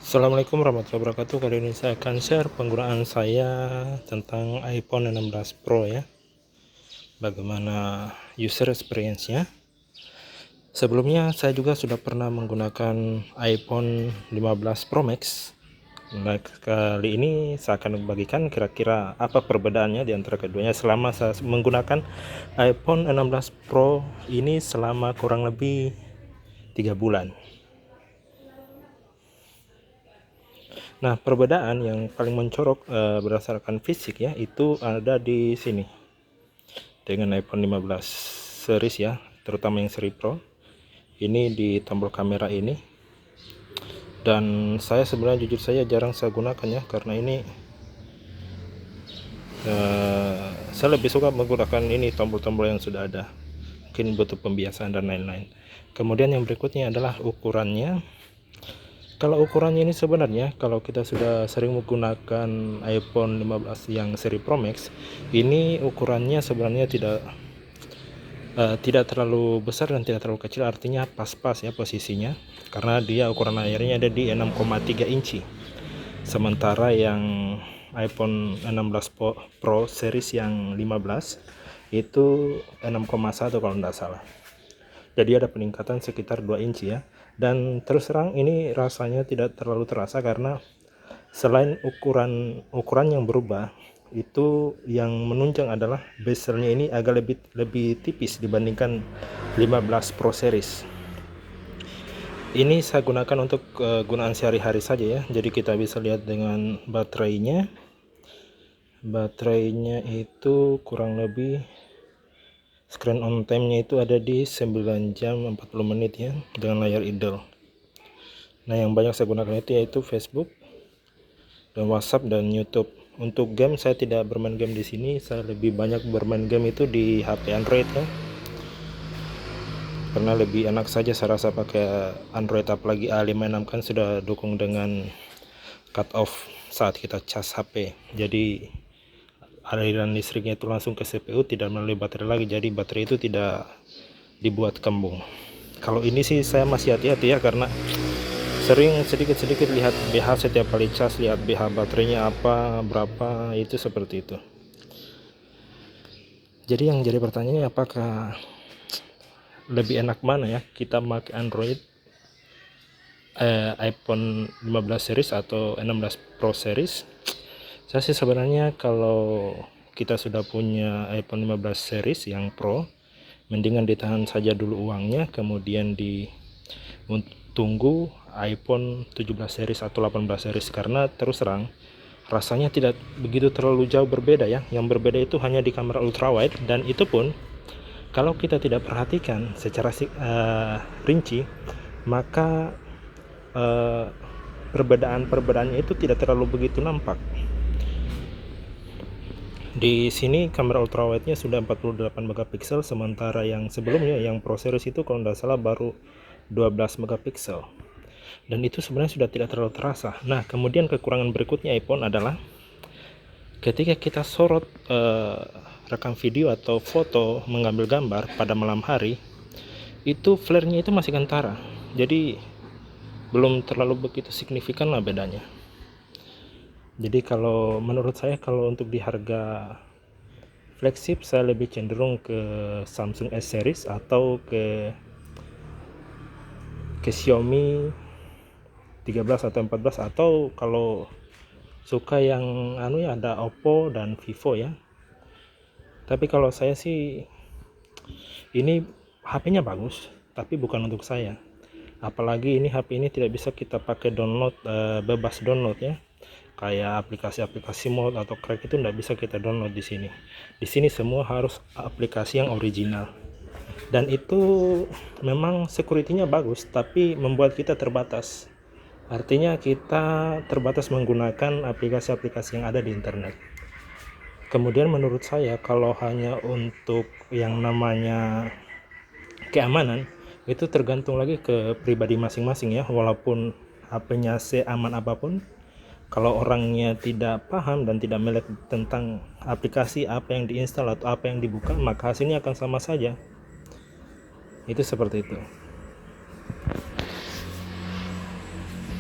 Assalamualaikum warahmatullahi wabarakatuh. Kali ini saya akan share penggunaan saya tentang iPhone 16 Pro ya. Bagaimana user experience-nya. Sebelumnya saya juga sudah pernah menggunakan iPhone 15 Pro Max. Nah, kali ini saya akan membagikan kira-kira apa perbedaannya di antara keduanya selama saya menggunakan iPhone 16 Pro ini selama kurang lebih 3 bulan. Nah, perbedaan yang paling mencolok berdasarkan fisik ya, itu ada di sini dengan iPhone 15 series ya, terutama yang seri Pro. Ini di tombol kamera ini. Dan saya sebenarnya jujur saya jarang saya gunakan ya, karena ini saya lebih suka menggunakan ini tombol-tombol yang sudah ada. Mungkin butuh pembiasaan dan lain-lain. Kemudian yang berikutnya adalah ukurannya. Kalau ukurannya ini sebenarnya kalau kita sudah sering menggunakan iPhone 15 yang seri Pro Max, ini ukurannya sebenarnya tidak terlalu besar dan tidak terlalu kecil, artinya pas-pas ya posisinya, karena dia ukuran layarnya ada di 6,3 inci. Sementara yang iPhone 16 Pro series yang 15 itu 6,1 kalau tidak salah. Jadi ada peningkatan sekitar 2 inci ya. Dan terus terang ini rasanya tidak terlalu terasa, karena selain ukuran yang berubah, itu yang menunjang adalah bezelnya ini agak lebih tipis dibandingkan 15 Pro series. Ini saya gunakan untuk gunaan sehari-hari saja ya. Jadi kita bisa lihat dengan baterainya. Baterainya itu kurang lebih screen on time-nya itu ada di 9 jam 40 menit ya, dengan layar idle. Nah, yang banyak saya gunakan itu yaitu Facebook dan WhatsApp dan YouTube. Untuk game saya tidak bermain game di sini, saya lebih banyak bermain game itu di HP Android ya. Karena lebih enak saja saya rasa pakai Android, apalagi A56 kan sudah dukung dengan cut off saat kita cas HP. Jadi aliran listriknya itu langsung ke CPU, tidak melalui baterai lagi, jadi baterai itu tidak dibuat kembung. Kalau ini sih saya masih hati-hati ya, karena sering sedikit-sedikit lihat BH setiap kali cas, lihat BH baterainya apa, berapa, itu seperti itu. Jadi yang jadi pertanyaannya, apakah lebih enak mana ya, kita pakai Android iPhone 15 series atau 16 Pro series? Saya sih sebenarnya kalau kita sudah punya iPhone 15 series yang Pro, mendingan ditahan saja dulu uangnya, kemudian tunggu iPhone 17 series atau 18 series, karena terus terang rasanya tidak begitu terlalu jauh berbeda ya. Yang berbeda itu hanya di kamera ultrawide, dan itu pun kalau kita tidak perhatikan secara rinci, maka perbedaannya itu tidak terlalu begitu nampak. Di sini kamera ultrawide-nya sudah 48 megapiksel, sementara yang sebelumnya yang Pro series itu kalau tidak salah baru 12 megapiksel. Dan itu sebenarnya sudah tidak terlalu terasa. Nah, kemudian kekurangan berikutnya iPhone adalah ketika kita sorot rekam video atau foto, mengambil gambar pada malam hari, itu flare-nya itu masih kentara. Jadi belum terlalu begitu signifikan lah bedanya. Jadi kalau menurut saya, kalau untuk di harga flagship, saya lebih cenderung ke Samsung S series atau ke Xiaomi 13 atau 14, atau kalau suka yang ada Oppo dan Vivo ya. Tapi kalau saya sih, ini HP-nya bagus, tapi bukan untuk saya. Apalagi ini HP ini tidak bisa kita pakai download, bebas download ya. Kayak aplikasi-aplikasi mod atau crack itu tidak bisa kita download di sini. Di sini semua harus aplikasi yang original. Dan itu memang security-nya bagus, tapi membuat kita terbatas. Artinya kita terbatas menggunakan aplikasi-aplikasi yang ada di internet. Kemudian menurut saya, kalau hanya untuk yang namanya keamanan, itu tergantung lagi ke pribadi masing-masing ya. Walaupun HP-nya seaman apapun, kalau orangnya tidak paham dan tidak melek tentang aplikasi apa yang diinstal atau apa yang dibuka, maka hasilnya akan sama saja. Itu seperti itu.